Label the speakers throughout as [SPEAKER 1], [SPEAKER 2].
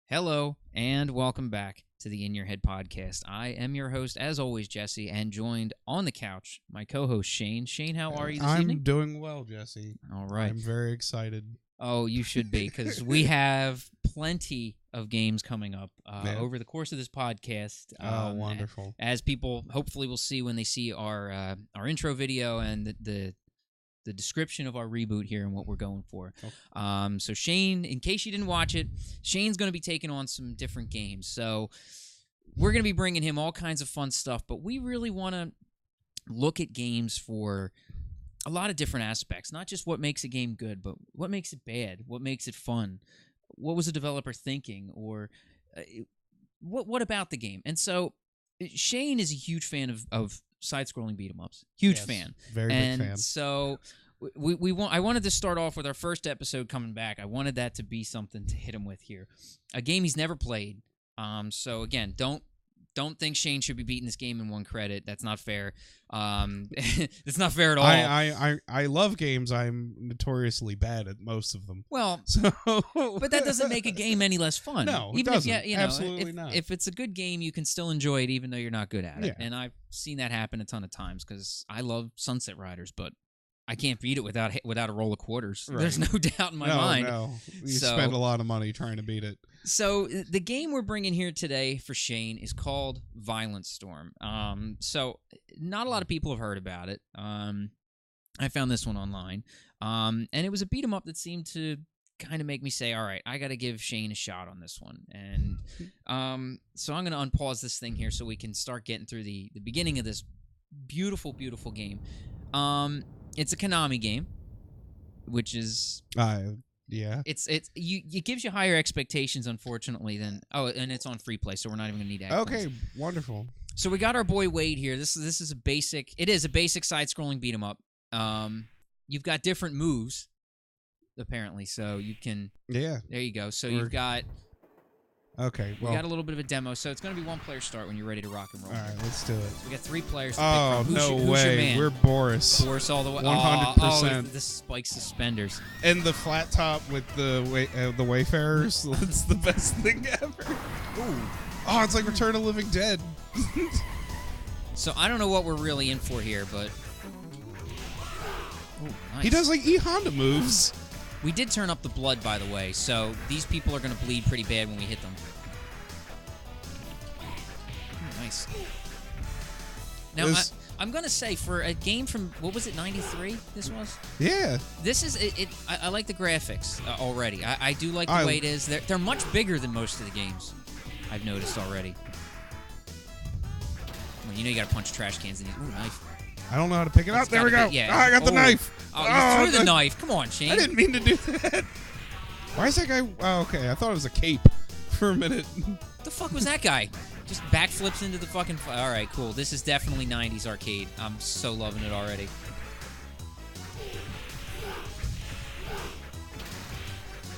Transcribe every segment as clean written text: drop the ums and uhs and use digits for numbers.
[SPEAKER 1] Hello, and welcome back to the In Your Head podcast. I am your host, as always, Jesse, and joined on the couch, my co-host, Shane. Shane, how are you this evening?
[SPEAKER 2] I'm doing well, Jesse.
[SPEAKER 1] All right.
[SPEAKER 2] I'm very excited.
[SPEAKER 1] Oh, you should be, because we have plenty of games coming up over the course of this podcast.
[SPEAKER 2] Wonderful.
[SPEAKER 1] As people hopefully will see when they see our intro video and the description of our reboot here and what we're going for.
[SPEAKER 2] Oh.
[SPEAKER 1] So Shane, in case you didn't watch it, Shane's going to be taking on some different games. So we're going to be bringing him all kinds of fun stuff, but we really want to look at games for a lot of different aspects, not just what makes a game good, but what makes it bad, what makes it fun, what was the developer thinking, or what about the game. And so Shane is a huge fan of side-scrolling beat-em-ups. Huge fan.
[SPEAKER 2] Very big fan.
[SPEAKER 1] So I wanted to start off with our first episode coming back. I wanted that to be something to hit him with here. A game he's never played. So again, don't think Shane should be beating this game in one credit. That's not fair. It's not fair at all.
[SPEAKER 2] I love games. I'm notoriously bad at most of them.
[SPEAKER 1] Well,
[SPEAKER 2] so
[SPEAKER 1] but that doesn't make a game any less fun.
[SPEAKER 2] No,
[SPEAKER 1] even
[SPEAKER 2] it doesn't.
[SPEAKER 1] If
[SPEAKER 2] Absolutely not.
[SPEAKER 1] If it's a good game, you can still enjoy it even though you're not good at it.
[SPEAKER 2] Yeah.
[SPEAKER 1] And I've seen that happen a ton of times because I love Sunset Riders, but I can't beat it without a roll of quarters.
[SPEAKER 2] Right.
[SPEAKER 1] There's no doubt in my mind.
[SPEAKER 2] No, you spend a lot of money trying to beat it.
[SPEAKER 1] So the game we're bringing here today for Shane is called Violent Storm. So not a lot of people have heard about it. I found this one online, and it was a beat 'em up that seemed to kind of make me say, all right, I got to give Shane a shot on this one. And so I'm going to unpause this thing here so we can start getting through the beginning of this beautiful, beautiful game. It's a Konami game, which is
[SPEAKER 2] yeah.
[SPEAKER 1] It gives you higher expectations, unfortunately, than and it's on free play, so we're not even gonna need add-ons.
[SPEAKER 2] Okay, wonderful.
[SPEAKER 1] So we got our boy Wade here. This is a basic. It is a basic side-scrolling beat 'em up. You've got different moves, apparently, so you can.
[SPEAKER 2] Yeah.
[SPEAKER 1] There you go. So you've got.
[SPEAKER 2] Okay, well.
[SPEAKER 1] We got a little bit of a demo, so it's going to be one-player start when you're ready to rock and roll.
[SPEAKER 2] All right, let's do it.
[SPEAKER 1] So we got 3 players to
[SPEAKER 2] Oh,
[SPEAKER 1] pick from.
[SPEAKER 2] no
[SPEAKER 1] Who's
[SPEAKER 2] way.
[SPEAKER 1] your man?
[SPEAKER 2] We're Boris.
[SPEAKER 1] Boris all the way.
[SPEAKER 2] 100%.
[SPEAKER 1] Oh, the spike suspenders.
[SPEAKER 2] And the flat top with the Wayfarers. That's the best thing ever.
[SPEAKER 1] Ooh.
[SPEAKER 2] Oh, it's like Return of the Living Dead.
[SPEAKER 1] So I don't know what we're really in for here, but... Ooh, nice.
[SPEAKER 2] He does like E-Honda moves.
[SPEAKER 1] We did turn up the blood, by the way, so these people are going to bleed pretty bad when we hit them. Ooh, nice. Now, I'm going to say, for a game from, what was it, 93 this was?
[SPEAKER 2] Yeah.
[SPEAKER 1] This is, I like the graphics already. I do like the way it is. They're much bigger than most of the games, I've noticed already. Well, you got to punch trash cans in these. Ooh, knife.
[SPEAKER 2] I don't know how to pick it up. There we go.
[SPEAKER 1] Yeah.
[SPEAKER 2] Oh, I got the knife.
[SPEAKER 1] Oh, you threw the knife. Come on, Shane.
[SPEAKER 2] I didn't mean to do that. Why is that guy? Oh, okay. I thought it was a cape for a minute.
[SPEAKER 1] What the fuck was that guy? Just backflips into the fucking... All right, cool. This is definitely 90s arcade. I'm so loving it already.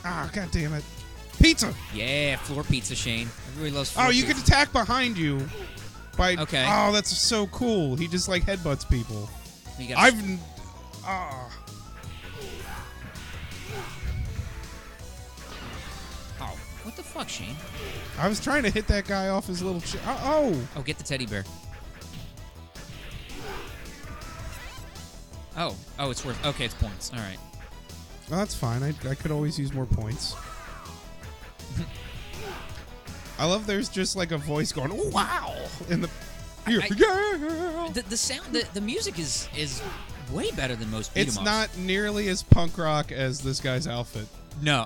[SPEAKER 2] Ah, god damn it. Pizza.
[SPEAKER 1] Yeah, floor pizza, Shane. Everybody loves floor
[SPEAKER 2] you
[SPEAKER 1] pizza.
[SPEAKER 2] can attack behind you.
[SPEAKER 1] Okay.
[SPEAKER 2] Oh, that's so cool. He just like headbutts people.
[SPEAKER 1] Oh, what the fuck, Shane?
[SPEAKER 2] I was trying to hit that guy off his little
[SPEAKER 1] Oh, get the teddy bear. Oh, it's worth... Okay, it's points. All right.
[SPEAKER 2] Well, that's fine. I could always use more points. I love there's just like a voice going, "Oh, wow!" in the
[SPEAKER 1] The sound, the music is way better than most beat 'em ups.
[SPEAKER 2] It's not nearly as punk rock as this guy's outfit.
[SPEAKER 1] No.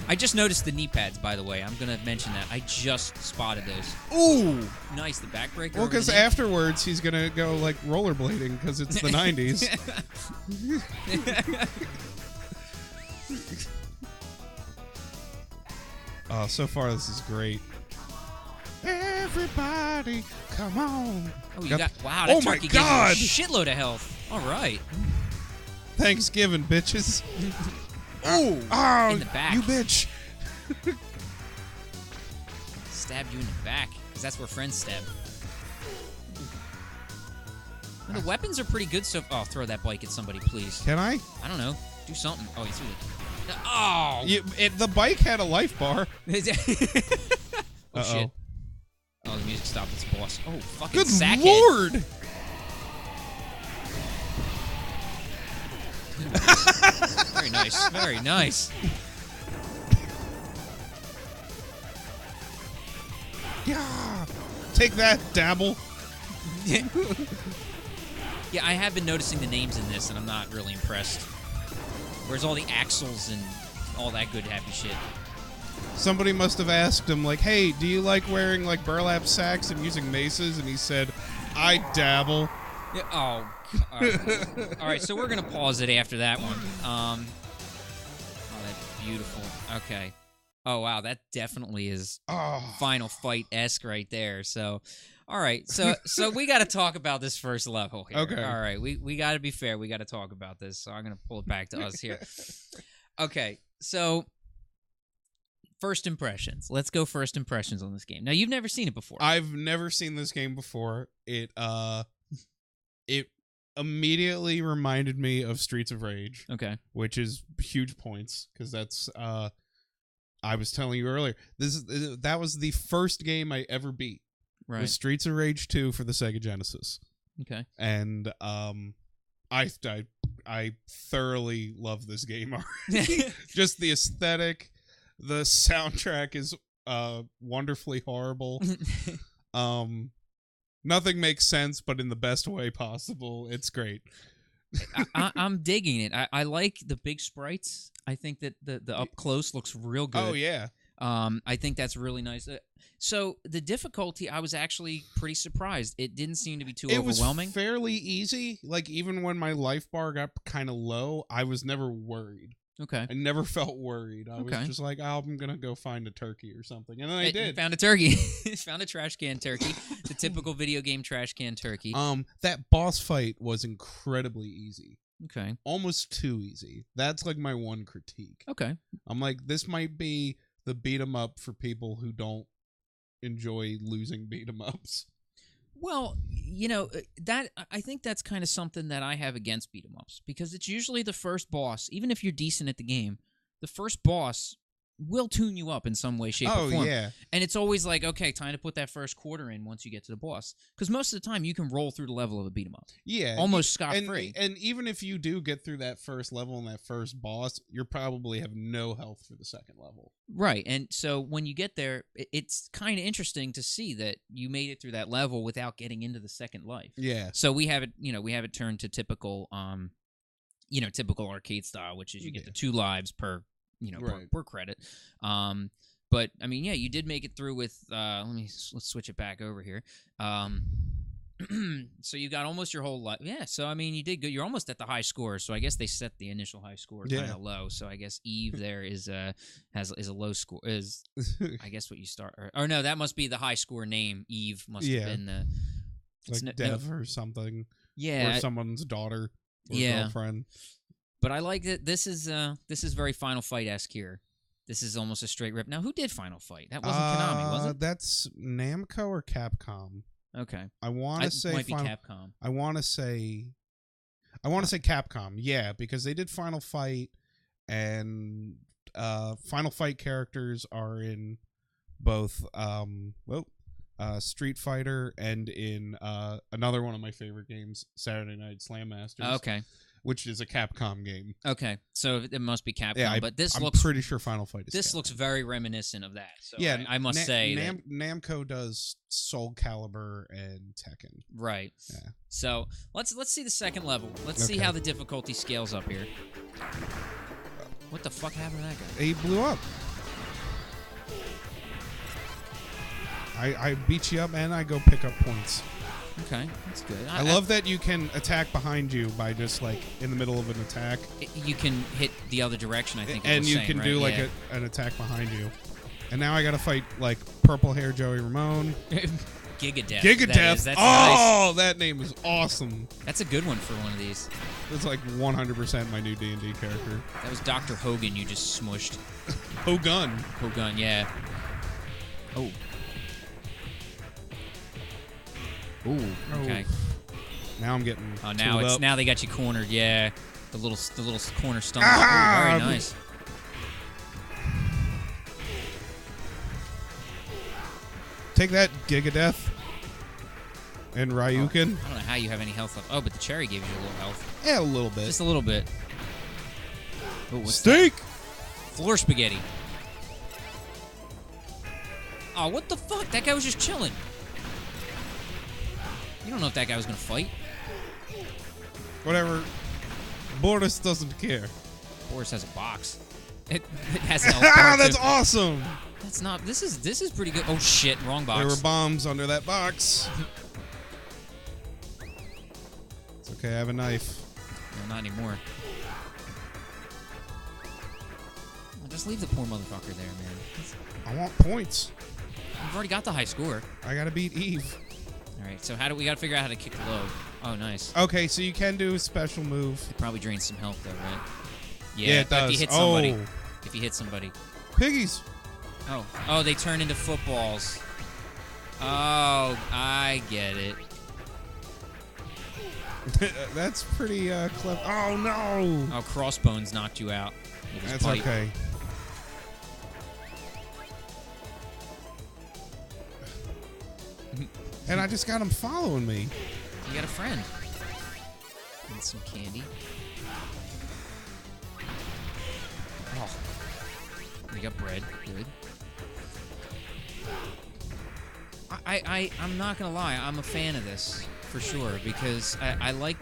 [SPEAKER 1] I just noticed the knee pads, by the way. I'm going to mention that. I just spotted those.
[SPEAKER 2] Ooh!
[SPEAKER 1] Nice, the backbreaker.
[SPEAKER 2] Well, because afterwards he's going to go, like, rollerblading because it's the 90s. Oh, so far this is great. Everybody, come on.
[SPEAKER 1] Oh, you got... Wow, that turkey
[SPEAKER 2] my God.
[SPEAKER 1] gives you a shitload of health. All right.
[SPEAKER 2] Thanksgiving, bitches.
[SPEAKER 1] Oh,
[SPEAKER 2] oh,
[SPEAKER 1] in the back.
[SPEAKER 2] You bitch.
[SPEAKER 1] Stabbed you in the back, because that's where friends stab. Well, the weapons are pretty good, so... Oh, throw that bike at somebody, please.
[SPEAKER 2] Can I?
[SPEAKER 1] I don't know. Do something. Oh, you threw it. Oh!
[SPEAKER 2] The bike had a life bar.
[SPEAKER 1] Oh, shit. Oh, the music stopped. It's a boss. Oh, fucking
[SPEAKER 2] Good
[SPEAKER 1] sackhead.
[SPEAKER 2] Lord!
[SPEAKER 1] Very nice. Very nice.
[SPEAKER 2] Yeah. Take that, Dabble.
[SPEAKER 1] Yeah, I have been noticing the names in this, and I'm not really impressed. Where's all the axles and all that good happy shit?
[SPEAKER 2] Somebody must have asked him, like, hey, do you like wearing, like, burlap sacks and using maces? And he said, I dabble.
[SPEAKER 1] Yeah, oh, all right, so we're going to pause it after that one. Oh, that's beautiful. Okay. Oh, wow, that definitely is Final Fight-esque right there. So, all right, so we got to talk about this first level here.
[SPEAKER 2] Okay.
[SPEAKER 1] All right, we got to be fair. We got to talk about this, so I'm going to pull it back to us here. Okay, so first impressions. Let's go first impressions on this game. Now, you've never seen it before.
[SPEAKER 2] I've never seen this game before. It immediately reminded me of Streets of Rage.
[SPEAKER 1] Okay.
[SPEAKER 2] Which is huge points, because that's, I was telling you earlier, that was the first game I ever beat.
[SPEAKER 1] Right.
[SPEAKER 2] Was Streets of Rage 2 for the Sega Genesis.
[SPEAKER 1] Okay.
[SPEAKER 2] And I thoroughly love this game already. Just the aesthetic, the soundtrack is wonderfully horrible. Nothing makes sense, but in the best way possible. It's great.
[SPEAKER 1] I'm digging it. I like the big sprites. I think that the up close looks real good.
[SPEAKER 2] Oh, yeah.
[SPEAKER 1] I think that's really nice. So the difficulty, I was actually pretty surprised. It didn't seem to be too overwhelming.
[SPEAKER 2] It was fairly easy. Like, even when my life bar got kind of low, I was never worried.
[SPEAKER 1] Okay.
[SPEAKER 2] I never felt worried. I was just like, oh, I'm going to go find a turkey or something. And then I did.
[SPEAKER 1] You found a turkey. Found a trash can turkey. The typical video game trash can turkey.
[SPEAKER 2] That boss fight was incredibly easy.
[SPEAKER 1] Okay.
[SPEAKER 2] Almost too easy. That's like my one critique.
[SPEAKER 1] Okay.
[SPEAKER 2] I'm like, this might be the beat 'em up for people who don't enjoy losing beat 'em ups.
[SPEAKER 1] Well, you know, that I think that's kind of something that I have against beat 'em ups, because it's usually the first boss. Even if you're decent at the game, the first boss will tune you up in some way, shape, or form.
[SPEAKER 2] Yeah.
[SPEAKER 1] And it's always like, okay, time to put that first quarter in once you get to the boss. Because most of the time, you can roll through the level of a beat 'em up.
[SPEAKER 2] Yeah.
[SPEAKER 1] Almost scot-free.
[SPEAKER 2] And even if you do get through that first level and that first boss, you probably have no health for the second level.
[SPEAKER 1] Right. And so when you get there, it's kind of interesting to see that you made it through that level without getting into the second life.
[SPEAKER 2] Yeah.
[SPEAKER 1] So we have it turned to typical, typical arcade style, which is you get the 2 lives per per credit. But I mean, yeah, you did make it through with let's switch it back over here. So you got almost your whole life. Yeah, so I mean, you did good. You're almost at the high score. So I guess they set the initial high score kind of low. So I guess Eve there is a low score. Is I guess what you start or no, that must be the high score name. Eve must have been the
[SPEAKER 2] like Dev or something.
[SPEAKER 1] Yeah,
[SPEAKER 2] or someone's daughter or girlfriend.
[SPEAKER 1] But I like that this is very Final Fight-esque here. This is almost a straight rip. Now, who did Final Fight? That wasn't Konami, was it?
[SPEAKER 2] That's Namco or Capcom.
[SPEAKER 1] Okay.
[SPEAKER 2] I want to say
[SPEAKER 1] might be Capcom.
[SPEAKER 2] I want to say Capcom. Yeah, because they did Final Fight, and Final Fight characters are in both Street Fighter and in another one of my favorite games, Saturday Night Slam Masters.
[SPEAKER 1] Okay.
[SPEAKER 2] Which is a Capcom game.
[SPEAKER 1] Okay, so it must be Capcom.
[SPEAKER 2] Yeah,
[SPEAKER 1] but
[SPEAKER 2] I'm pretty sure Final Fight is
[SPEAKER 1] This
[SPEAKER 2] Capcom.
[SPEAKER 1] looks very reminiscent of that. So
[SPEAKER 2] yeah,
[SPEAKER 1] I must say that
[SPEAKER 2] Namco does Soul Calibur and Tekken.
[SPEAKER 1] Right.
[SPEAKER 2] Yeah.
[SPEAKER 1] So let's see the second level. Let's see how the difficulty scales up here. What the fuck happened to that guy?
[SPEAKER 2] He blew up. I beat you up and I go pick up points.
[SPEAKER 1] Okay, that's good.
[SPEAKER 2] I love that you can attack behind you by just like in the middle of an attack.
[SPEAKER 1] You can hit the other direction, I think.
[SPEAKER 2] And you can do like an attack behind you. And now I gotta fight like purple hair Joey Ramone.
[SPEAKER 1] Gigadeath.
[SPEAKER 2] Gigadeath.
[SPEAKER 1] That's
[SPEAKER 2] oh,
[SPEAKER 1] nice.
[SPEAKER 2] That name is awesome.
[SPEAKER 1] That's a good one for one of these.
[SPEAKER 2] That's like 100% my new D&D character.
[SPEAKER 1] That was Dr. Hogan you just smushed.
[SPEAKER 2] Hogun.
[SPEAKER 1] Hogun, yeah. Oh. Ooh, okay.
[SPEAKER 2] Now I'm getting.
[SPEAKER 1] Oh, now
[SPEAKER 2] up.
[SPEAKER 1] Now they got you cornered. Yeah, the little corner stumble.
[SPEAKER 2] Ah!
[SPEAKER 1] Ooh, very nice.
[SPEAKER 2] Take that, Gigadeath. And Ryukin.
[SPEAKER 1] Oh, I don't know how you have any health left. Oh, but the cherry gave you a little health.
[SPEAKER 2] Yeah, a little bit.
[SPEAKER 1] Just a little bit. Oh, what's
[SPEAKER 2] Steak!
[SPEAKER 1] that? Floor spaghetti. Oh, what the fuck? That guy was just chilling. You don't know if that guy was going to fight.
[SPEAKER 2] Whatever. Boris doesn't care.
[SPEAKER 1] Boris has a box. It has an health bar,
[SPEAKER 2] That's
[SPEAKER 1] too.
[SPEAKER 2] awesome!
[SPEAKER 1] That's not... This is pretty good. Oh, shit. Wrong box.
[SPEAKER 2] There were bombs under that box. It's okay, I have a knife.
[SPEAKER 1] No, not anymore. Well, just leave the poor motherfucker there, man.
[SPEAKER 2] I want points.
[SPEAKER 1] You've already got the high score.
[SPEAKER 2] I gotta beat Eve.
[SPEAKER 1] All right, so we got to figure out how to kick low. Oh, nice.
[SPEAKER 2] Okay, so you can do a special move.
[SPEAKER 1] It probably drains some health, though, right?
[SPEAKER 2] Yeah, it does.
[SPEAKER 1] If you hit somebody.
[SPEAKER 2] Oh.
[SPEAKER 1] If you hit somebody.
[SPEAKER 2] Piggies.
[SPEAKER 1] Oh, they turn into footballs. Oh, I get it.
[SPEAKER 2] That's pretty clever. Oh, no.
[SPEAKER 1] Oh, Crossbones knocked you out. With his
[SPEAKER 2] That's
[SPEAKER 1] pipe.
[SPEAKER 2] okay. And I just got him following me.
[SPEAKER 1] You got a friend. And some candy. Oh. We got bread. Good. I'm not gonna lie. I'm a fan of this for sure because I like.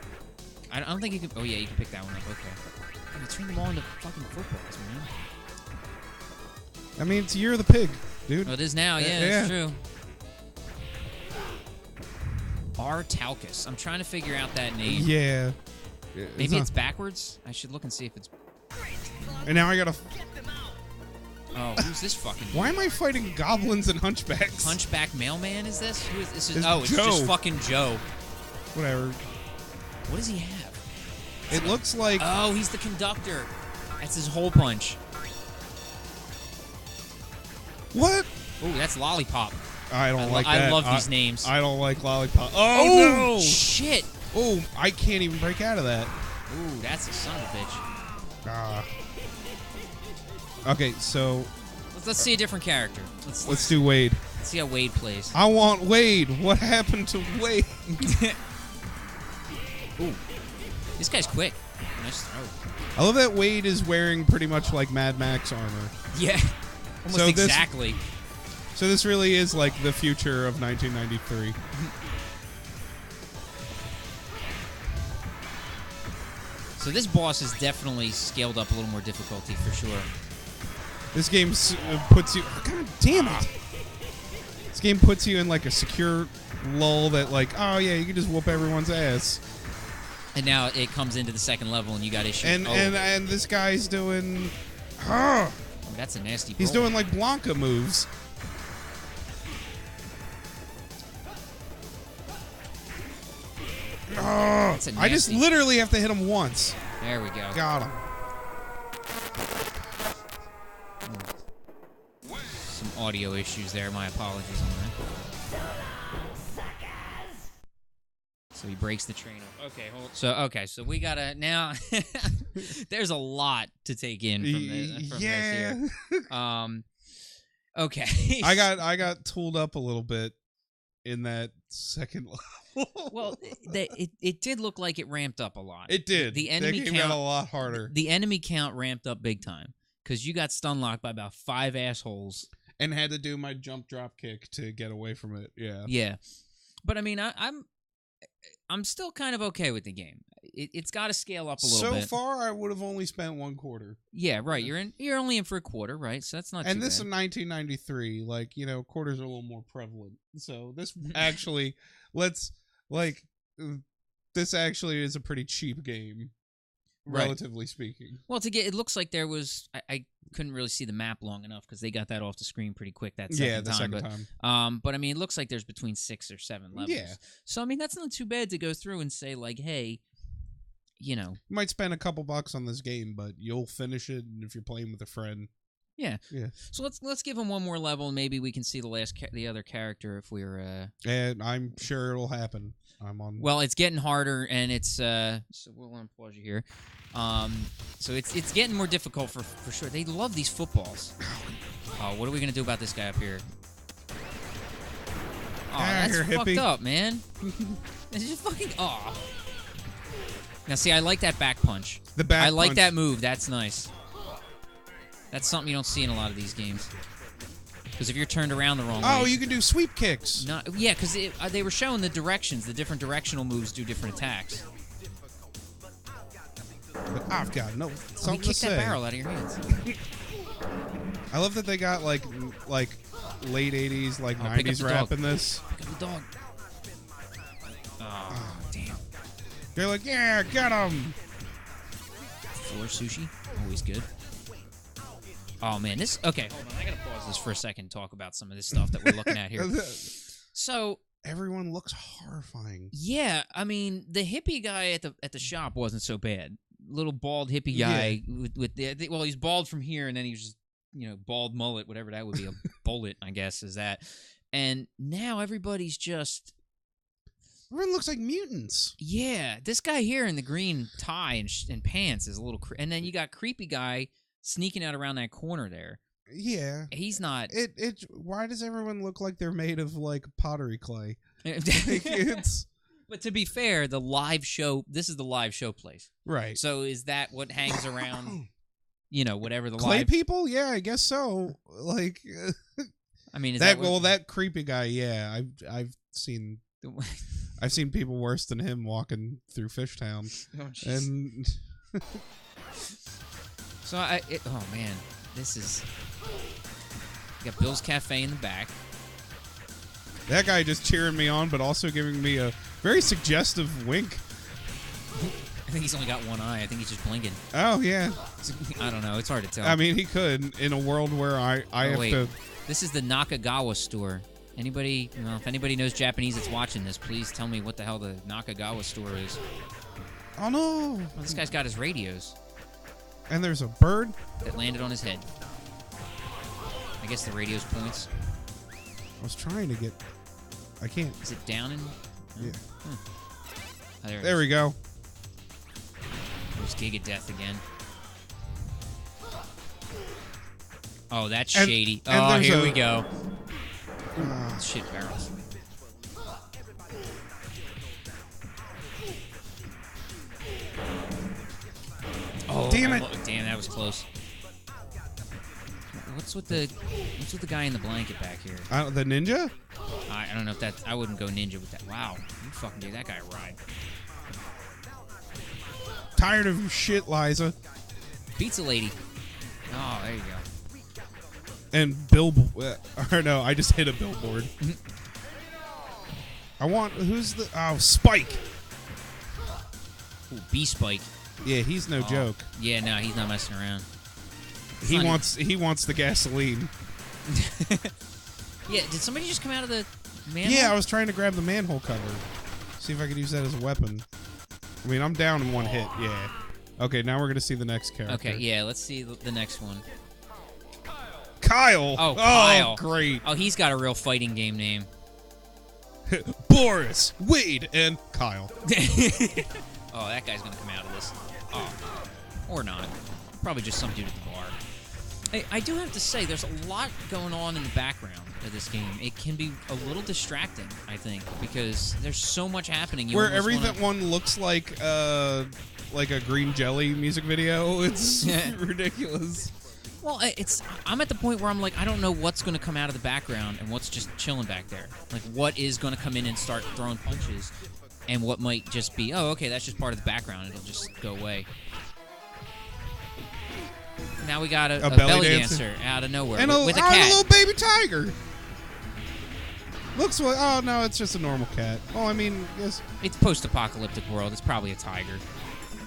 [SPEAKER 1] I don't think you can. Oh yeah, you can pick that one up. Okay. You turn them all into fucking footballs, man.
[SPEAKER 2] I mean, it's Year of the Pig, dude.
[SPEAKER 1] Oh, it is now. Yeah,
[SPEAKER 2] Yeah.
[SPEAKER 1] that's true. Artaucus. I'm trying to figure out that name.
[SPEAKER 2] Yeah.
[SPEAKER 1] Maybe it's backwards. I should look and see if it's.
[SPEAKER 2] And now I gotta.
[SPEAKER 1] Oh, who's this fucking?
[SPEAKER 2] Why am I fighting goblins and hunchbacks?
[SPEAKER 1] Hunchback mailman? Is this? Who is this?
[SPEAKER 2] It's
[SPEAKER 1] Oh, it's
[SPEAKER 2] Joe.
[SPEAKER 1] just fucking Joe.
[SPEAKER 2] Whatever.
[SPEAKER 1] What does he have?
[SPEAKER 2] It looks like.
[SPEAKER 1] Oh, he's the conductor. That's his hole punch.
[SPEAKER 2] What?
[SPEAKER 1] Oh, that's Lollipop.
[SPEAKER 2] I don't like that.
[SPEAKER 1] I love these names.
[SPEAKER 2] I don't like Lollipop. Oh,
[SPEAKER 1] Oh,
[SPEAKER 2] no!
[SPEAKER 1] shit.
[SPEAKER 2] Oh, I can't even break out of that.
[SPEAKER 1] Ooh, that's a son of a bitch.
[SPEAKER 2] Ah. Okay, so
[SPEAKER 1] Let's see a different character.
[SPEAKER 2] let's do Wade.
[SPEAKER 1] Let's see how Wade plays.
[SPEAKER 2] I want Wade. What happened to Wade?
[SPEAKER 1] Ooh, this guy's quick. Nice throw.
[SPEAKER 2] I love that Wade is wearing pretty much like Mad Max armor.
[SPEAKER 1] Yeah, almost
[SPEAKER 2] So this-
[SPEAKER 1] exactly.
[SPEAKER 2] So this really is like the future of 1993.
[SPEAKER 1] So this boss is definitely scaled up a little more difficulty for sure.
[SPEAKER 2] This game puts you. God damn it! This game puts you in like a secure lull that like, oh yeah, you can just whoop everyone's ass.
[SPEAKER 1] And now it comes into the second level, and you got issues.
[SPEAKER 2] And and this guy's doing. Oh,
[SPEAKER 1] That's a nasty.
[SPEAKER 2] he's
[SPEAKER 1] roll.
[SPEAKER 2] doing like Blanca moves. Oh,
[SPEAKER 1] That's a
[SPEAKER 2] I just
[SPEAKER 1] nasty-
[SPEAKER 2] literally have to hit him once.
[SPEAKER 1] There we go.
[SPEAKER 2] Got him.
[SPEAKER 1] Some audio issues there. My apologies on that. So he breaks the train up. Okay, hold. So we gotta now. There's a lot to take in from this
[SPEAKER 2] Yeah.
[SPEAKER 1] here. Okay.
[SPEAKER 2] I got tooled up a little bit in that second level.
[SPEAKER 1] Well, it did look like it ramped up a lot.
[SPEAKER 2] It did.
[SPEAKER 1] The enemy
[SPEAKER 2] that game
[SPEAKER 1] count
[SPEAKER 2] got a lot harder.
[SPEAKER 1] The enemy count ramped up big time because you got stun locked by about 5 assholes.
[SPEAKER 2] And had to do my jump drop kick to get away from it. Yeah.
[SPEAKER 1] Yeah, but I mean, I'm still kind of okay with the game. It's got to scale up a little bit.
[SPEAKER 2] So far, I would have only spent 1/4.
[SPEAKER 1] Yeah, right. You're only in for a quarter, right? So that's not.
[SPEAKER 2] And
[SPEAKER 1] too
[SPEAKER 2] this
[SPEAKER 1] bad.
[SPEAKER 2] in 1993, like, you know, quarters are a little more prevalent. So this actually, this actually is a pretty cheap game,
[SPEAKER 1] Right.
[SPEAKER 2] relatively speaking.
[SPEAKER 1] Well, it looks like there was. I couldn't really see the map long enough because they got that off the screen pretty quick that second time. But I mean, it looks like there's between 6 or 7 levels.
[SPEAKER 2] Yeah.
[SPEAKER 1] So I mean, that's not too bad to go through and say like, hey, you know.
[SPEAKER 2] You might spend a couple bucks on this game, but you'll finish it if you're playing with a friend.
[SPEAKER 1] Yeah.
[SPEAKER 2] Yeah.
[SPEAKER 1] So let's give him one more level, and maybe we can see the other character if we're.
[SPEAKER 2] And I'm sure it'll happen. I'm on.
[SPEAKER 1] Well, it's getting harder, and it's so we'll unpause you here. So it's getting more difficult for sure. They love these footballs. Oh, what are we gonna do about this guy up here? Oh, that's
[SPEAKER 2] you're
[SPEAKER 1] fucked
[SPEAKER 2] hippie.
[SPEAKER 1] up, man. It's just fucking... Oh. Now, see, I like that back punch.
[SPEAKER 2] The back
[SPEAKER 1] I like
[SPEAKER 2] punch.
[SPEAKER 1] that move. That's nice. That's something you don't see in a lot of these games. Because if you're turned around the wrong way...
[SPEAKER 2] Oh, you can do sweep kicks.
[SPEAKER 1] Yeah, because they were showing the directions. The different directional moves do different attacks.
[SPEAKER 2] But I've got no something to
[SPEAKER 1] kick
[SPEAKER 2] say.
[SPEAKER 1] that barrel out of your hands.
[SPEAKER 2] I love that they got like late 80s, like
[SPEAKER 1] Oh, pick up
[SPEAKER 2] 90s
[SPEAKER 1] the
[SPEAKER 2] rap
[SPEAKER 1] dog.
[SPEAKER 2] in this.
[SPEAKER 1] Pick up the dog. Oh, damn.
[SPEAKER 2] They're like, yeah, get him.
[SPEAKER 1] Floor sushi, always good. Oh man, this. Okay, hold on. I gotta pause this for a second. And talk about some of this stuff that we're looking at here. So
[SPEAKER 2] Everyone looks horrifying.
[SPEAKER 1] yeah, I mean, the hippie guy at the shop wasn't so bad. Little bald hippie guy with the well, he's bald from here, and then he's just bald mullet, whatever that would be, a bullet, I guess, is that. And now everybody's just.
[SPEAKER 2] Everyone looks like mutants.
[SPEAKER 1] Yeah, this guy here in the green tie and pants is a little... and then you got creepy guy sneaking out around that corner there.
[SPEAKER 2] Yeah.
[SPEAKER 1] He's not...
[SPEAKER 2] Why does everyone look like they're made of, like, pottery clay? It's...
[SPEAKER 1] But to be fair, the live show... This is the live show place.
[SPEAKER 2] Right.
[SPEAKER 1] So is that what hangs around, whatever the
[SPEAKER 2] clay
[SPEAKER 1] live...
[SPEAKER 2] people? Yeah, I guess so. Like...
[SPEAKER 1] I mean, is
[SPEAKER 2] that...
[SPEAKER 1] what...
[SPEAKER 2] Well, that creepy guy, yeah. I've seen... I've seen people worse than him walking through Fishtown.
[SPEAKER 1] Oh, jeez.
[SPEAKER 2] And...
[SPEAKER 1] So, oh, man. This is... You got Bill's Cafe in the back.
[SPEAKER 2] That guy just cheering me on, but also giving me a very suggestive wink.
[SPEAKER 1] I think he's only got one eye. I think he's just blinking.
[SPEAKER 2] Oh, yeah.
[SPEAKER 1] I don't know. It's hard to tell.
[SPEAKER 2] I mean, he could, in a world where I have
[SPEAKER 1] wait.
[SPEAKER 2] to...
[SPEAKER 1] This is the Nakagawa store. Anybody, if anybody knows Japanese that's watching this, please tell me what the hell the Nakagawa store is.
[SPEAKER 2] Oh, no.
[SPEAKER 1] Well, this guy's got his radios
[SPEAKER 2] And there's a bird?
[SPEAKER 1] that landed on his head. I guess the radio's points.
[SPEAKER 2] I was trying to get... I can't.
[SPEAKER 1] Is it down and...
[SPEAKER 2] Yeah.
[SPEAKER 1] Oh, there it
[SPEAKER 2] There
[SPEAKER 1] is.
[SPEAKER 2] we go.
[SPEAKER 1] There's Giga Death again. Oh, that's
[SPEAKER 2] And-
[SPEAKER 1] shady.
[SPEAKER 2] and
[SPEAKER 1] Oh,
[SPEAKER 2] there's
[SPEAKER 1] here
[SPEAKER 2] a-
[SPEAKER 1] we go. Shit barrels. Oh,
[SPEAKER 2] Damn it.
[SPEAKER 1] Damn, that was close. What's with the guy in the blanket back here?
[SPEAKER 2] The ninja?
[SPEAKER 1] I don't know if that's... I wouldn't go ninja with that. Wow. You fucking gave that guy a ride.
[SPEAKER 2] Tired of your shit, Liza.
[SPEAKER 1] Pizza lady. Oh, there you go.
[SPEAKER 2] And billboard. Or no, I just hit a billboard. I want... Who's the... Oh, Spike.
[SPEAKER 1] Ooh, B-Spike.
[SPEAKER 2] Yeah, he's no joke.
[SPEAKER 1] Yeah, no, he's not messing around.
[SPEAKER 2] He wants the gasoline.
[SPEAKER 1] Yeah, did somebody just come out of the manhole?
[SPEAKER 2] Yeah, I was trying to grab the manhole cover. See if I could use that as a weapon. I mean, I'm down in one hit, yeah. Okay, now we're going to see the next character.
[SPEAKER 1] Okay, yeah, let's see the next one.
[SPEAKER 2] Kyle!
[SPEAKER 1] Oh, Kyle.
[SPEAKER 2] Great.
[SPEAKER 1] Oh, he's got a real fighting game name.
[SPEAKER 2] Boris, Wade, and Kyle.
[SPEAKER 1] Oh, that guy's going to come out of this. Oh, or not. Probably just some dude at the bar. Hey, I do have to say, there's a lot going on in the background of this game. It can be a little distracting, I think, because there's so much happening.
[SPEAKER 2] Where everyone looks like a green jelly music video. It's ridiculous.
[SPEAKER 1] Well, I'm at the point where I'm like, I don't know what's going to come out of the background and what's just chilling back there. Like, what is going to come in and start throwing punches, and what might just be, oh, okay, that's just part of the background. It'll just go away. Now we got a belly dancer out of nowhere
[SPEAKER 2] and
[SPEAKER 1] with a
[SPEAKER 2] a
[SPEAKER 1] cat.
[SPEAKER 2] little baby tiger. Looks like... Oh, no, it's just a normal cat. Oh, I mean, yes.
[SPEAKER 1] It's post-apocalyptic world. It's probably a tiger.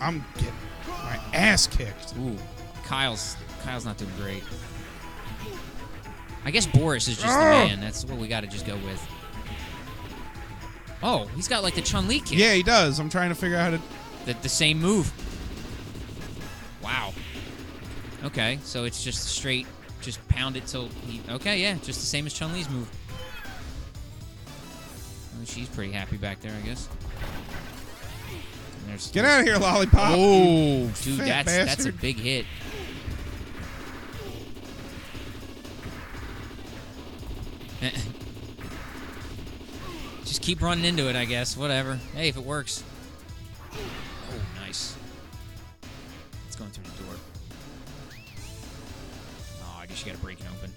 [SPEAKER 2] I'm getting my ass kicked.
[SPEAKER 1] Ooh, Kyle's not doing great. I guess Boris is just the man. That's what we got to just go with. Oh, he's got like the Chun-Li kick.
[SPEAKER 2] Yeah, he does. I'm trying to figure out how to...
[SPEAKER 1] The same move. Wow. Okay, so it's just straight, just pound it till he... Okay, yeah, just the same as Chun-Li's move. Oh, she's pretty happy back there, I guess.
[SPEAKER 2] Get out of here, lollipop.
[SPEAKER 1] Oh, dude,
[SPEAKER 2] Fat
[SPEAKER 1] that's a
[SPEAKER 2] bastard.
[SPEAKER 1] big hit. keep running into it, I guess. Whatever. Hey, if it works. Oh, nice. It's going through the door. Oh, I guess you gotta break it open.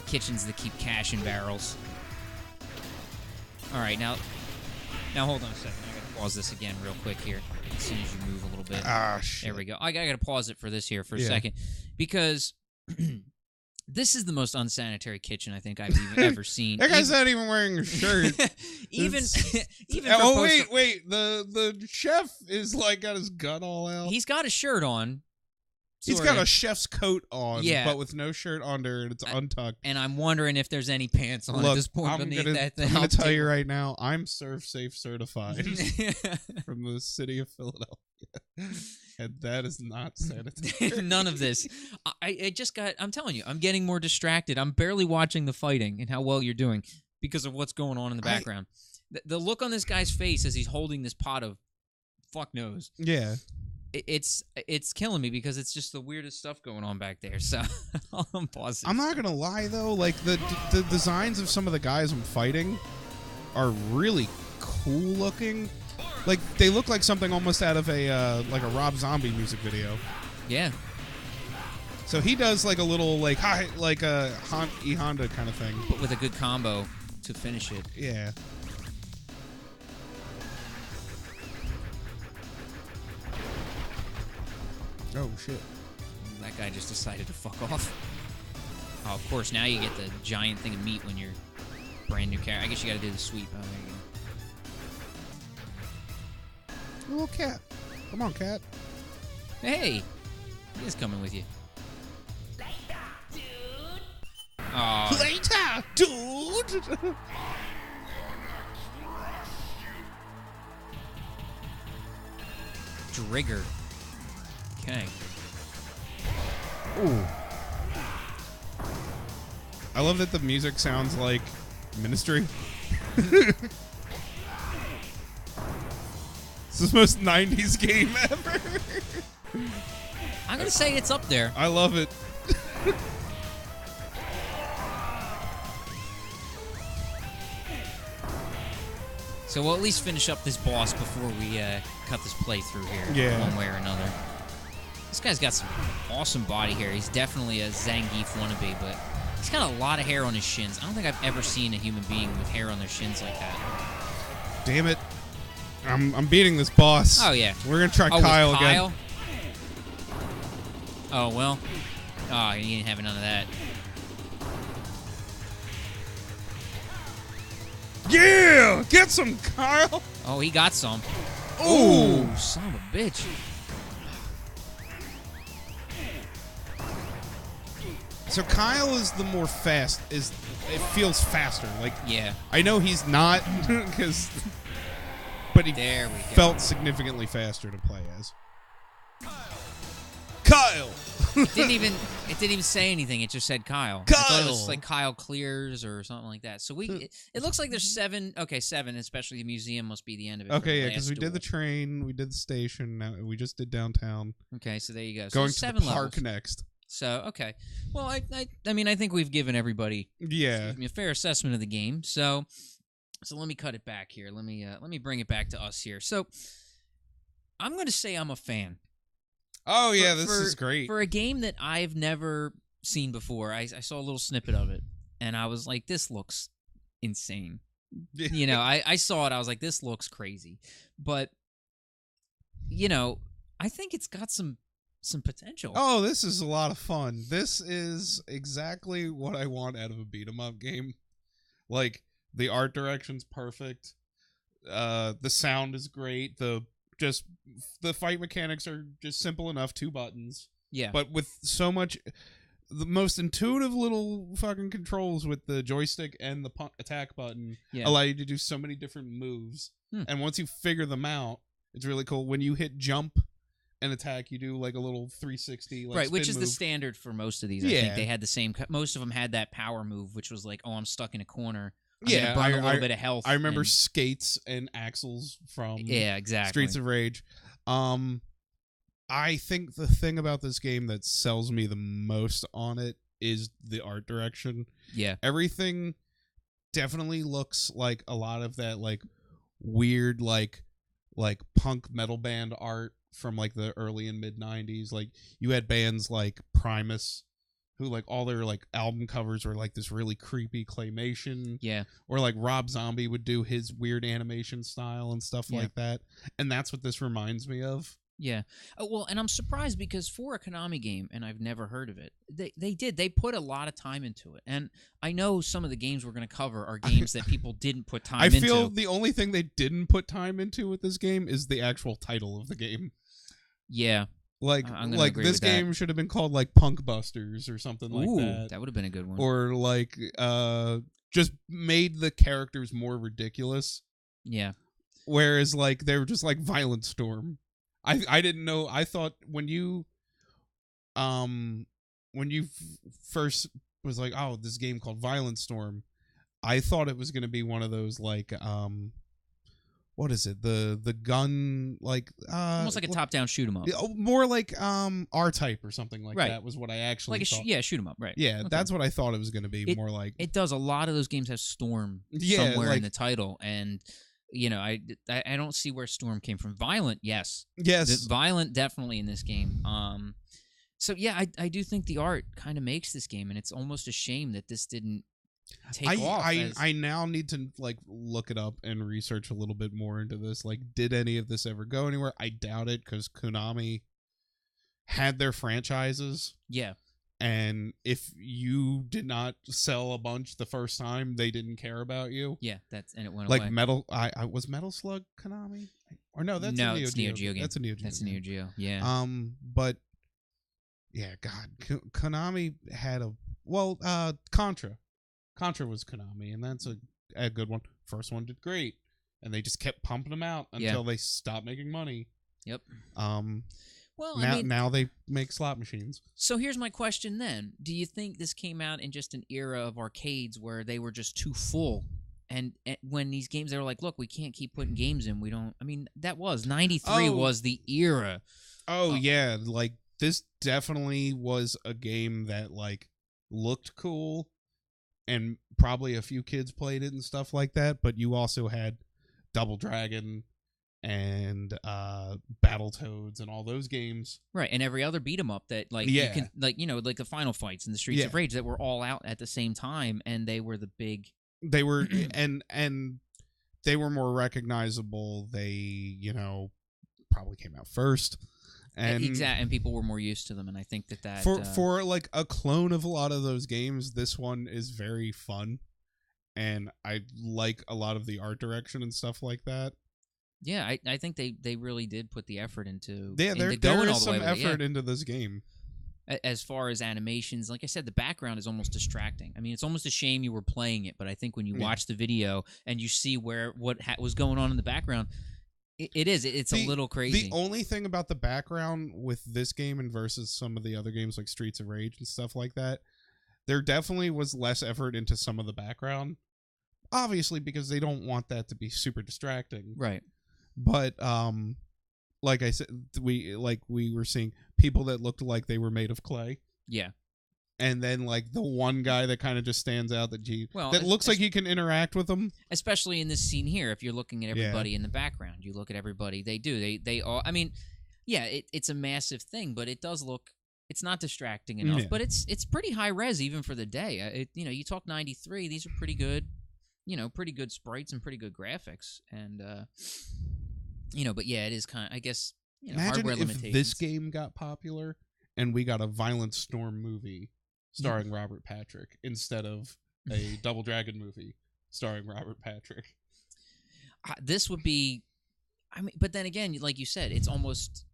[SPEAKER 1] Kitchens that keep cash in barrels. All right, now hold on a second. I gotta pause this again real quick here. As soon as you move a little bit.
[SPEAKER 2] Ah, shit.
[SPEAKER 1] There we go. I gotta pause it for this here for a second because this is the most unsanitary kitchen I think I've ever seen.
[SPEAKER 2] That guy's not even wearing a shirt.
[SPEAKER 1] even
[SPEAKER 2] oh wait, the chef is like got his gut all out.
[SPEAKER 1] He's got a shirt on.
[SPEAKER 2] He's got a chef's coat on,
[SPEAKER 1] yeah,
[SPEAKER 2] but with no shirt under, and it's untucked.
[SPEAKER 1] And I'm wondering if there's any pants on at this point beneath that thing.
[SPEAKER 2] I'm going to tell you right now, I'm Serve Safe certified from the city of Philadelphia. And that is not sanitary.
[SPEAKER 1] None of this. I'm telling you, I'm getting more distracted. I'm barely watching the fighting and how well you're doing because of what's going on in the background. The look on this guy's face as he's holding this pot of fuck knows.
[SPEAKER 2] Yeah.
[SPEAKER 1] It's killing me because it's just the weirdest stuff going on back there. So I'm pausing.
[SPEAKER 2] I'm not gonna lie though, like the designs of some of the guys I'm fighting are really cool looking. Like they look like something almost out of a Rob Zombie music video.
[SPEAKER 1] Yeah.
[SPEAKER 2] So he does like a little like a Honda kind of thing,
[SPEAKER 1] but with a good combo to finish it.
[SPEAKER 2] Yeah. Oh, shit.
[SPEAKER 1] That guy just decided to fuck off. Oh, of course, now you get the giant thing of meat when you're brand new character. I guess you gotta do the sweep. Oh, there you go.
[SPEAKER 2] Little cat. Come on, cat.
[SPEAKER 1] Hey! He is coming with you. Later, dude! Oh.
[SPEAKER 2] Later, dude!
[SPEAKER 1] Trigger. Okay.
[SPEAKER 2] Ooh. I love that the music sounds like Ministry. It's the most 90s game ever.
[SPEAKER 1] I'm gonna say it's up there.
[SPEAKER 2] I love it.
[SPEAKER 1] So we'll at least finish up this boss before we cut this playthrough here.
[SPEAKER 2] Yeah.
[SPEAKER 1] One way or another. This guy's got some awesome body hair. He's definitely a Zangief wannabe, but he's got a lot of hair on his shins. I don't think I've ever seen a human being with hair on their shins like that.
[SPEAKER 2] Damn it. I'm beating this boss.
[SPEAKER 1] Oh, yeah.
[SPEAKER 2] We're going to try Kyle again.
[SPEAKER 1] Oh, well. Oh, he ain't having none of that.
[SPEAKER 2] Yeah! Get some, Kyle!
[SPEAKER 1] Oh, he got some.
[SPEAKER 2] Ooh!
[SPEAKER 1] Ooh, son of a bitch.
[SPEAKER 2] So Kyle is the more fast. It feels faster. Like,
[SPEAKER 1] yeah.
[SPEAKER 2] I know he's not, but he felt significantly faster to play as. Kyle!
[SPEAKER 1] It didn't even say anything. It just said Kyle.
[SPEAKER 2] Kyle!
[SPEAKER 1] I thought it was like Kyle clears or something like that. So it looks like there's 7. Okay, 7, especially the museum must be the end of it.
[SPEAKER 2] Okay, yeah, because we did the train, we did the station, now we just did downtown.
[SPEAKER 1] Okay, so there you go.
[SPEAKER 2] Going
[SPEAKER 1] so
[SPEAKER 2] to
[SPEAKER 1] 7
[SPEAKER 2] the park
[SPEAKER 1] levels.
[SPEAKER 2] next.
[SPEAKER 1] So, okay. Well, I mean, I think we've given everybody a fair assessment of the game. So let me cut it back here. Let me bring it back to us here. So I'm going to say I'm a fan.
[SPEAKER 2] Oh, yeah, this is great.
[SPEAKER 1] For a game that I've never seen before, I saw a little snippet of it, and I was like, this looks insane. You know, I saw it, I was like, this looks crazy. But, you know, I think it's got some potential.
[SPEAKER 2] Oh, this is a lot of fun. This is exactly what I want out of a beat-em-up game. Like, the art direction's perfect. The sound is great. The fight mechanics are just simple enough, 2 buttons.
[SPEAKER 1] Yeah.
[SPEAKER 2] But with so much, the most intuitive little fucking controls with the joystick and the attack button allow you to do so many different moves. And once you figure them out, it's really cool. When you hit jump and attack, you do like a little 360
[SPEAKER 1] right, which is
[SPEAKER 2] move.
[SPEAKER 1] the standard for most of these. I think they had the same. Most of them had that power move, which was like, oh, I'm stuck in a corner. I'm gonna burn a little bit of health.
[SPEAKER 2] I remember skates and axles from
[SPEAKER 1] exactly.
[SPEAKER 2] Streets of Rage. I think the thing about this game that sells me the most on it is the art direction.
[SPEAKER 1] Yeah.
[SPEAKER 2] Everything definitely looks like a lot of that like weird like punk metal band art from like the early and mid 90s. Like you had bands like Primus who like all their like album covers were like this really creepy claymation.
[SPEAKER 1] Yeah.
[SPEAKER 2] Or like Rob Zombie would do his weird animation style and stuff like that. And that's what this reminds me of.
[SPEAKER 1] Yeah. Well, and I'm surprised because for a Konami game, and I've never heard of it, they put a lot of time into it. And I know some of the games we're going to cover are games that people didn't put time into.
[SPEAKER 2] I feel the only thing they didn't put time into with this game is the actual title of the game.
[SPEAKER 1] Yeah.
[SPEAKER 2] Like this game should have been called like Punk Busters or something like that.
[SPEAKER 1] That would have been a good one.
[SPEAKER 2] Or like just made the characters more ridiculous.
[SPEAKER 1] Yeah.
[SPEAKER 2] Whereas like they were just like Violent Storm. I didn't know. I thought when you first was like, oh, this game called Violent Storm, I thought it was going to be one of those like what is it? The gun like
[SPEAKER 1] almost like a top-down shoot 'em up.
[SPEAKER 2] More like R-Type or something like that was what I actually
[SPEAKER 1] like
[SPEAKER 2] thought.
[SPEAKER 1] Shoot 'em up, right.
[SPEAKER 2] Yeah, okay. That's what I thought it was going to be. More like
[SPEAKER 1] it does. A lot of those games have Storm somewhere in the title, and you know, I don't see where Storm came from. Violent, yes. Violent definitely in this game. So yeah, I do think the art kind of makes this game, and it's almost a shame that this didn't take off.
[SPEAKER 2] I now need to like look it up and research a little bit more into this. Like, did any of this ever go anywhere? I doubt it, because Konami had their franchises.
[SPEAKER 1] Yeah.
[SPEAKER 2] And if you did not sell a bunch the first time, they didn't care about you.
[SPEAKER 1] Yeah, and it went
[SPEAKER 2] like
[SPEAKER 1] away.
[SPEAKER 2] Was Metal Slug Konami? Or no, that's a
[SPEAKER 1] Neo Geo game.
[SPEAKER 2] That's a Neo Geo.
[SPEAKER 1] That's a Neo Geo. Yeah.
[SPEAKER 2] But yeah, God, Konami had Contra. Contra was Konami, and that's a good one. First one did great, and they just kept pumping them out until they stopped making money.
[SPEAKER 1] Yep.
[SPEAKER 2] Well, now they make slot machines.
[SPEAKER 1] So here's my question then. Do you think this came out in just an era of arcades where they were just too full? And when these games, they were like, look, we can't keep putting games in. We don't... I mean, that was... 93 was the era.
[SPEAKER 2] Oh, yeah. Like, this definitely was a game that, like, looked cool. And probably a few kids played it and stuff like that. But you also had Double Dragon and Battletoads and all those games,
[SPEAKER 1] right? And every other beat 'em up that like you can, like, you know, like the Final Fights and the Streets of Rage that were all out at the same time, and they were the big. They were
[SPEAKER 2] and they were more recognizable. They, you know, probably came out first, and
[SPEAKER 1] exactly, and people were more used to them. And I think that
[SPEAKER 2] for like a clone of a lot of those games, this one is very fun, and I like a lot of the art direction and stuff like that.
[SPEAKER 1] Yeah, I think they really did put the effort into
[SPEAKER 2] there is some effort into this game.
[SPEAKER 1] As far as animations, like I said, the background is almost distracting. I mean, it's almost a shame you were playing it, but I think when you watch the video and you see what was going on in the background, it's a little crazy.
[SPEAKER 2] The only thing about the background with this game and versus some of the other games like Streets of Rage and stuff like that, there definitely was less effort into some of the background. Obviously, because they don't want that to be super distracting.
[SPEAKER 1] Right.
[SPEAKER 2] But like I said, we were seeing people that looked like they were made of clay.
[SPEAKER 1] Yeah.
[SPEAKER 2] And then like the one guy that kind of just stands out that looks like he can interact with them.
[SPEAKER 1] Especially in this scene here, if you're looking at everybody in the background, you look at everybody. They all. I mean, yeah, it's a massive thing, but it does look. It's not distracting enough, but it's pretty high res even for the day. You talk 93. These are pretty good. Pretty good sprites and pretty good graphics, and but yeah, it is kind of, I guess,
[SPEAKER 2] imagine
[SPEAKER 1] hardware
[SPEAKER 2] if this game got popular and we got a Violent Storm movie starring Robert Patrick instead of a Double Dragon movie starring Robert Patrick.
[SPEAKER 1] This would be, I mean, but then again, like you said, it's almost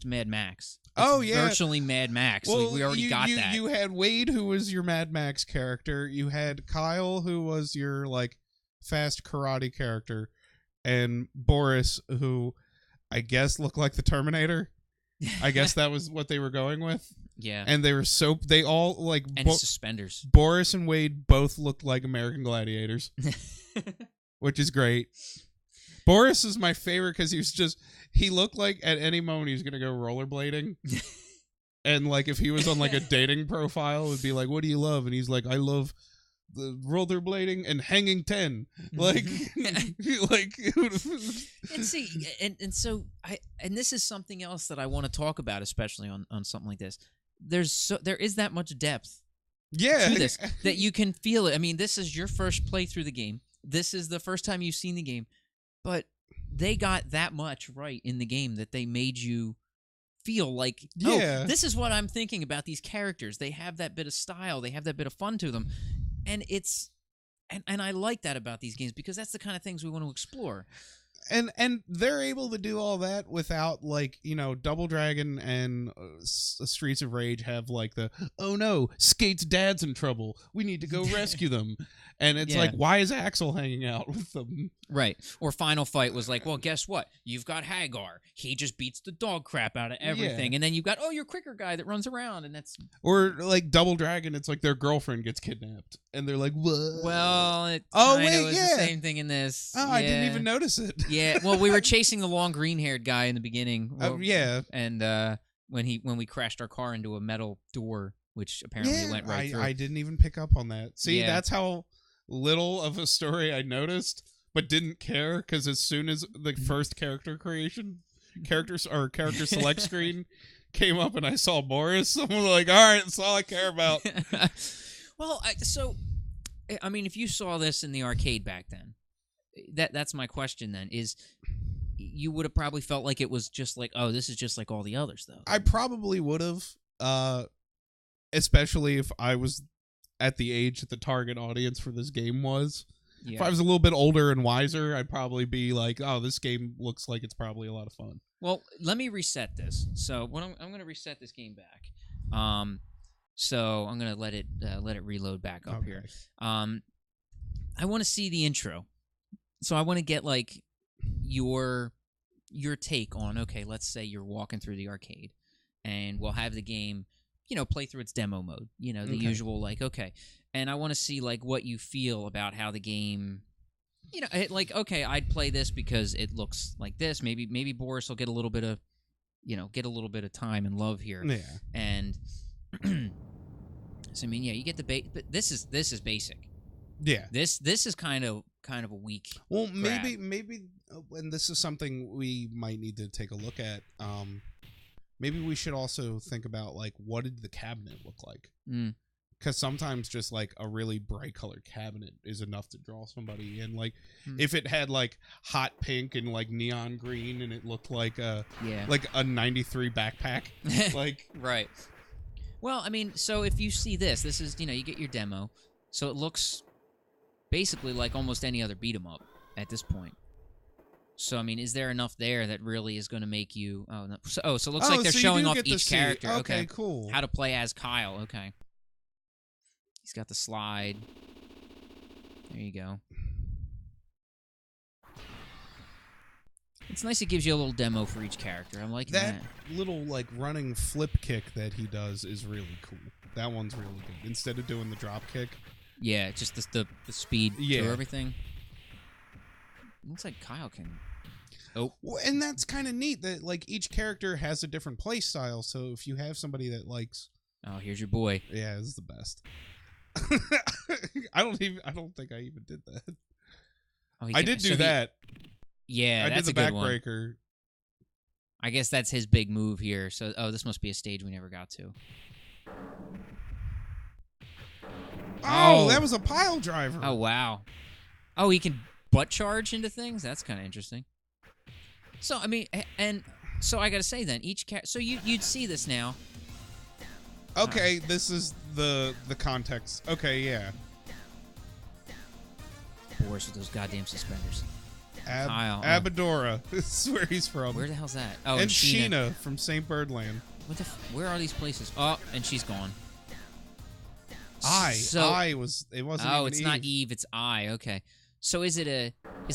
[SPEAKER 1] Mad Max. It's virtually Mad Max.
[SPEAKER 2] Well,
[SPEAKER 1] we already got that.
[SPEAKER 2] You had Wade, who was your Mad Max character. You had Kyle, who was your like fast karate character, and Boris, who I guess looked like the Terminator. I guess that was what they were going with.
[SPEAKER 1] Yeah.
[SPEAKER 2] And they all like
[SPEAKER 1] and suspenders.
[SPEAKER 2] Boris and Wade both looked like American Gladiators, which is great. Boris is my favorite because he looked like at any moment he was gonna go rollerblading. And like if he was on like a dating profile, it'd be like, "What do you love?" And he's like, "I love the rollerblading and hanging 10." Like, like.
[SPEAKER 1] And see, and so and this is something else that I want to talk about, especially on something like this. There is that much depth.
[SPEAKER 2] Yeah.
[SPEAKER 1] To this that you can feel it. I mean, this is your first play through the game. This is the first time you've seen the game, but they got that much right in the game that they made you feel like, this is what I'm thinking about these characters. They have that bit of style. They have that bit of fun to them. And it's and I like that about these games because that's the kind of things we want to explore.
[SPEAKER 2] And they're able to do all that without, like, you know, Double Dragon and Streets of Rage have like the, oh no, Skate's dad's in trouble, we need to go rescue them. And it's like, why is Axel hanging out with them?
[SPEAKER 1] Right. Or Final Fight was like, well, guess what? You've got Hagar. He just beats the dog crap out of everything. Yeah. And then you've got, your quicker guy that runs around, and that's...
[SPEAKER 2] Or like Double Dragon, it's like their girlfriend gets kidnapped. And they're like, what?
[SPEAKER 1] Well, it was the same thing in this.
[SPEAKER 2] Oh, I didn't even notice it.
[SPEAKER 1] Yeah, well, we were chasing the long green-haired guy in the beginning. Well, and when we crashed our car into a metal door, which apparently went right through.
[SPEAKER 2] I didn't even pick up on that. See, that's how little of a story I noticed, but didn't care, because as soon as the first character select screen came up and I saw Boris, I'm like, all right, that's all I care about.
[SPEAKER 1] Well, I mean, if you saw this in the arcade back then, that's my question then, is you would have probably felt like it was just like, oh, this is just like all the others, though.
[SPEAKER 2] I probably would have, especially if I was at the age that the target audience for this game was. Yeah. If I was a little bit older and wiser, I'd probably be like, oh, this game looks like it's probably a lot of fun.
[SPEAKER 1] Well, let me reset this. So I'm going to reset this game back. So I'm going to let it reload back up here. I want to see the intro. So I want to get like your take on, okay, let's say you're walking through the arcade and we'll have the game, play through its demo mode, the usual, like, okay. And I want to see like what you feel about how the game, like, okay, I'd play this because it looks like this. Maybe Boris will get a little bit of, time and love here.
[SPEAKER 2] Yeah.
[SPEAKER 1] And so I mean, you get the but this is basic.
[SPEAKER 2] Yeah.
[SPEAKER 1] This is kind of a weak.
[SPEAKER 2] Well, maybe, and this is something we might need to take a look at. Maybe we should also think about, like, what did the cabinet look like? Because sometimes just like a really bright colored cabinet is enough to draw somebody in. Like, if it had like hot pink and like neon green, and it looked like a 93 backpack, like
[SPEAKER 1] right. Well, I mean, so if you see this is, you get your demo, so it looks basically like almost any other beat 'em up at this point. So I mean, is there enough there that really is going to make you? Oh, no. So it looks like they're showing off each character.
[SPEAKER 2] Okay, cool.
[SPEAKER 1] How to play as Kyle? Okay. He's got the slide. There you go. It's nice it gives you a little demo for each character. I'm liking that.
[SPEAKER 2] Little, like, running flip kick that he does is really cool. That one's really good. Instead of doing the drop kick.
[SPEAKER 1] Yeah, just the speed through everything. Looks like Kyle can... Oh.
[SPEAKER 2] Well, and that's kind of neat that, like, each character has a different play style, so if you have somebody that likes...
[SPEAKER 1] Oh, here's your boy.
[SPEAKER 2] Yeah, this is the best. I don't think I even did that. Oh, I did do that.
[SPEAKER 1] Yeah,
[SPEAKER 2] that's a good one. I did the backbreaker.
[SPEAKER 1] I guess that's his big move here. So, this must be a stage we never got to.
[SPEAKER 2] Oh, that was a pile driver.
[SPEAKER 1] Oh, wow. Oh, he can butt charge into things? That's kind of interesting. So, I mean, and so I got to say then, so you'd see this now.
[SPEAKER 2] Okay, this is the context. Okay, yeah.
[SPEAKER 1] Boris with those goddamn suspenders.
[SPEAKER 2] Kyle. Abadora. This is where he's from.
[SPEAKER 1] Where the hell's that? Oh,
[SPEAKER 2] and Sheena from St. Birdland.
[SPEAKER 1] Where are these places? Oh, and she's gone.
[SPEAKER 2] It wasn't.
[SPEAKER 1] Oh, it's
[SPEAKER 2] Eve.
[SPEAKER 1] Not Eve. It's I. Okay. So is it a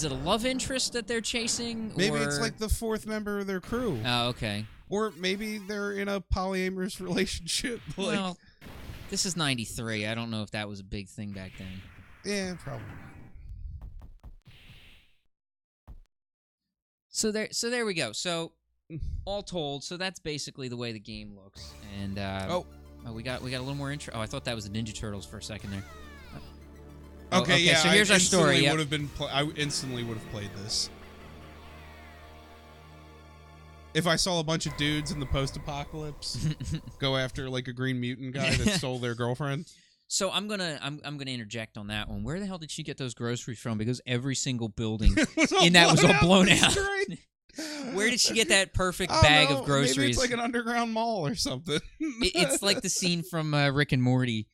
[SPEAKER 1] love interest that they're chasing?
[SPEAKER 2] Maybe it's like the fourth member of their crew.
[SPEAKER 1] Oh, okay.
[SPEAKER 2] Or maybe they're in a polyamorous relationship.
[SPEAKER 1] Well, this is 93. I don't know if that was a big thing back then.
[SPEAKER 2] Yeah, probably.
[SPEAKER 1] So there we go. So all told, so that's basically the way the game looks. And we got a little more intro. Oh, I thought that was the Ninja Turtles for a second there.
[SPEAKER 2] Okay, yeah.
[SPEAKER 1] So here's our story.
[SPEAKER 2] I instantly would have played this. If I saw a bunch of dudes in the post-apocalypse go after like a green mutant guy that stole their girlfriend.
[SPEAKER 1] So I'm gonna interject on that one. Where the hell did she get those groceries from? Because every single building in that was all blown out. Where did she get that perfect bag of groceries?
[SPEAKER 2] Maybe it's like an underground mall or something.
[SPEAKER 1] It's like the scene from Rick and Morty,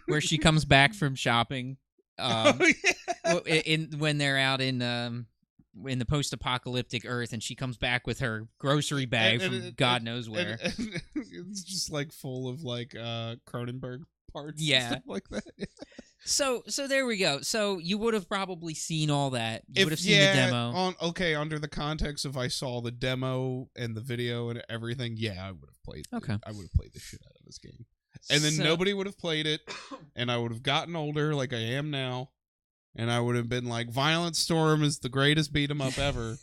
[SPEAKER 1] where she comes back from shopping. When they're out in the post-apocalyptic Earth, and she comes back with her grocery bag from God knows where.
[SPEAKER 2] And it's just like full of like Cronenberg parts,
[SPEAKER 1] yeah,
[SPEAKER 2] and stuff like that.
[SPEAKER 1] So there we go. So you would have probably seen all that. You would have seen the demo.
[SPEAKER 2] Under the context of I saw the demo and the video and everything, yeah, I would have played.
[SPEAKER 1] Okay,
[SPEAKER 2] I would have played the shit out of this game, and then nobody would have played it, and I would have gotten older like I am now. And I would have been like, Violent Storm is the greatest beat 'em up ever.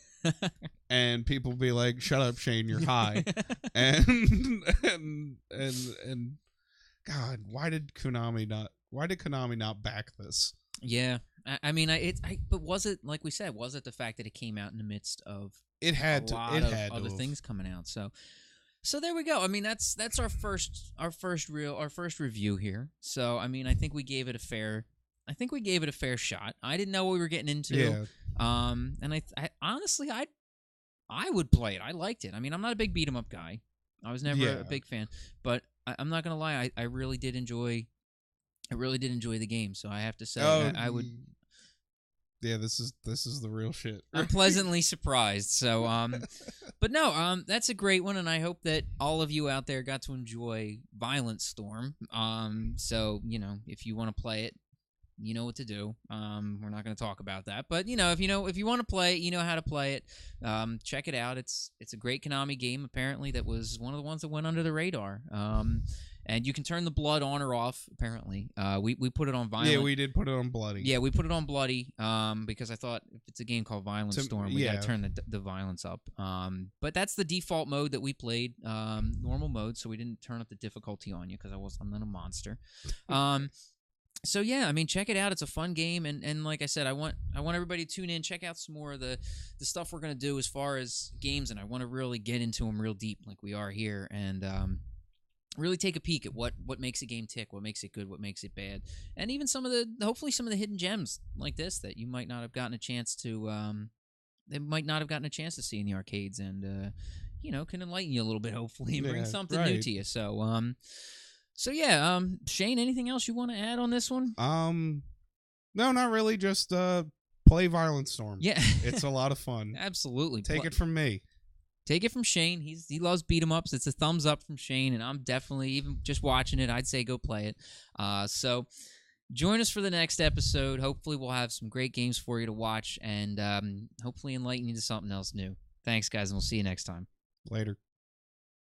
[SPEAKER 2] And people would be like, shut up, Shane, you're high. and God, why did Konami not back this?
[SPEAKER 1] Yeah. I mean, but was it, like we said, was it the fact that it came out in the midst of other things coming out? So there we go. I mean, that's our first review here. So I mean, I think we gave it a fair shot. I didn't know what we were getting into.
[SPEAKER 2] Yeah.
[SPEAKER 1] And I honestly, I would play it. I liked it. I mean, I'm not a big beat 'em up guy. I was never a big fan, but I'm not gonna lie. I really did enjoy the game. So I have to say, I would.
[SPEAKER 2] Yeah, this is the real shit.
[SPEAKER 1] I'm pleasantly surprised. So, but no, that's a great one, and I hope that all of you out there got to enjoy Violent Storm. So if you want to play it, you know what to do. We're not going to talk about that, but if you want to play it, you know how to play it. Check it out. It's a great Konami game. Apparently, that was one of the ones that went under the radar. And you can turn the blood on or off. Apparently, we put it on violent.
[SPEAKER 2] Yeah, we did put it on bloody.
[SPEAKER 1] Yeah, we put it on bloody. Because I thought if it's a game called Violent Storm, we got to turn the violence up. But that's the default mode that we played, normal mode. So we didn't turn up the difficulty on you because I'm not a monster. So yeah, I mean, check it out. It's a fun game, and like I said, I want everybody to tune in, check out some more of the stuff we're gonna do as far as games, and I want to really get into them real deep, like we are here, and really take a peek at what makes a game tick, what makes it good, what makes it bad, and even hopefully some of the hidden gems like this that you might not have gotten a chance to see in the arcades, and can enlighten you a little bit, hopefully, and bring something new to you. So yeah, Shane, anything else you want to add on this one?
[SPEAKER 2] No, not really. Just play Violent Storm.
[SPEAKER 1] Yeah,
[SPEAKER 2] it's a lot of fun.
[SPEAKER 1] Absolutely.
[SPEAKER 2] Take it from me.
[SPEAKER 1] Take it from Shane. He loves beat 'em ups. It's a thumbs up from Shane, and I'm definitely, even just watching it, I'd say go play it. So join us for the next episode. Hopefully we'll have some great games for you to watch, and hopefully enlighten you to something else new. Thanks, guys, and we'll see you next time.
[SPEAKER 2] Later.